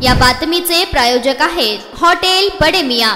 या बातमीचे प्रायोजक आहेत हॉटेल बडे मियां।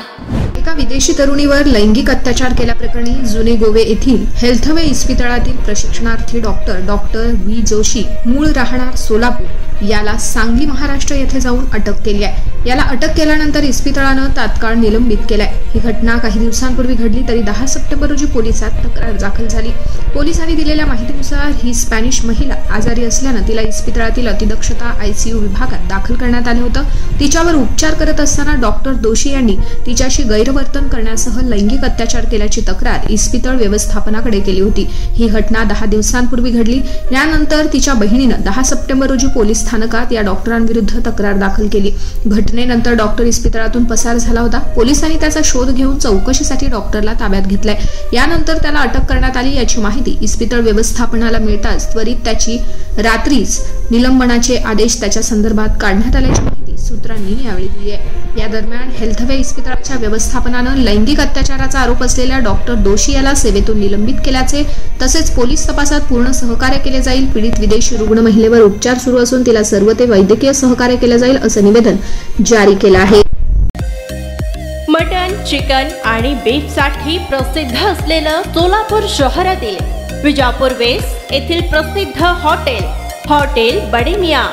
एका विदेशी तरुणीवर लैंगिक अत्याचार केल्याप्रकरणी जुने गोवे येथील हेल्थवे इस्पितळातील प्रशिक्षणार्थी डॉक्टर व्ही जोशी मूळ राहणार सोलापूर याला सांगली महाराष्ट्र येथे जाऊन अटक केली आहे। याला अटक केल्यानंतर इस्पितळाने तात्काळ निलंबित केलाय। ही घटना काही दिवसांपूर्वी घडली तरी 10 सप्टेंबर रोजी पोलिसात तक्रार दाखल झाली। पोलिसांनी दिलेल्या माहितीनुसार ही स्पॅनिश महिला आजारी असल्याने तिला इस्पितळातील अतिदक्षता ICU विभागात दाखल करण्यात आले होते। तिच्यावर उपचार करत असताना डॉक्टर दोशी यांनी तिच्याशी गैरवर्तन करण्यासह लैंगिक अत्याचार केल्याची तक्रार इस्पितळ व्यवस्थापनाकडे केली होती। ही घटना 10 दिवसांपूर्वी घडली। यानंतर तिच्या बहिणीने 10 सप्टेंबर रोजी पोलीस स्थानकात या डॉक्टरांविरुद्ध तक्रार दाखल केली। घटनेनंतर डॉक्टर इस्पितळातून पसार झाला होता। पोलिसांनी त्याचा शोध घेऊन चौकशीसाठी डॉक्टरला ताब्यात घेतलाय। यानंतर त्याला अटक करण्यात आली याची माहिती इस्पितळ व्यवस्थापनाला मिळताच त्वरित त्याची रात्रीच निलंबनाचे आदेश त्याच्या संदर्भात काढण्यात आल्याची माहिती सूत्रांनी यावेळी दिली आहे। या दरम्यान हेल्थवे इस्पितळाच्या व्यवस्थापनाने लैंगिक अत्याचाराचा आरोप असलेल्या डॉक्टर दोशी याला सेवेतून निलंबित केल्याचे तसेच पोलीस तपासात पूर्ण सहकार्य केले जाईल। पीडित विदेशी रुग्ण महिलेवर उपचार सुरू असून तिला सर्व ते वैद्यकीय सहकार्य केले जाईल असे निवेदन जारी केले आहे। मटन, चिकन आणि बीफ साठी प्रसिद्ध असलेलं सोलापूर शहरातील विजापूर वेस्ट येथील प्रसिद्ध hotel Bade Miyan.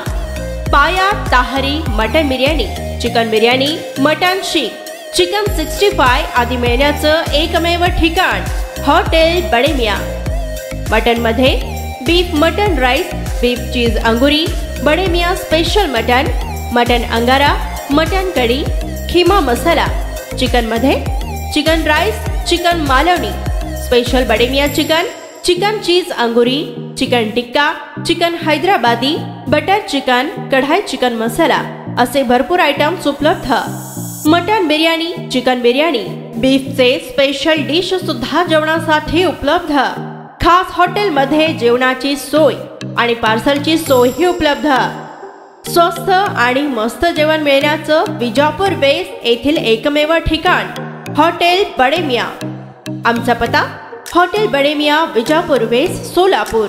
Paya tahari mutton biryani, chicken biryani, mutton seekh, chicken 65 आदी मिळण्याचं एकमेव ठिकाण हॉटेल बडे मियां। मटन मध्ये beef mutton rice, beef cheese angoori, Bade Miyan special mutton, mutton angara, mutton kadhi, keema masala. Chicken मध्ये chicken rice, chicken Malvani, special Bade Miyan chicken, chicken cheese angoori, chicken tikka, chicken Hyderabadi, butter chicken, kadai chicken masala असे भरपूर आयटम्स उपलब्ध। मटन बिर्याणी, चिकन बिर्याणी, बीफचे स्पेशल डिश सुद्धा जेवणासाठी उपलब्ध। खास हॉटेलमध्ये जेवणाची सोय आणि पार्सलची सोयही उपलब्ध। स्वस्त आणि मस्त जेवण मिळण्याचं विजापूर वेस्ट येथील एकमेव ठिकाण हॉटेल बडे मियां। आमचा पत्ता हॉटेल बडे मियां, विजापूर वेस्ट, सोलापूर।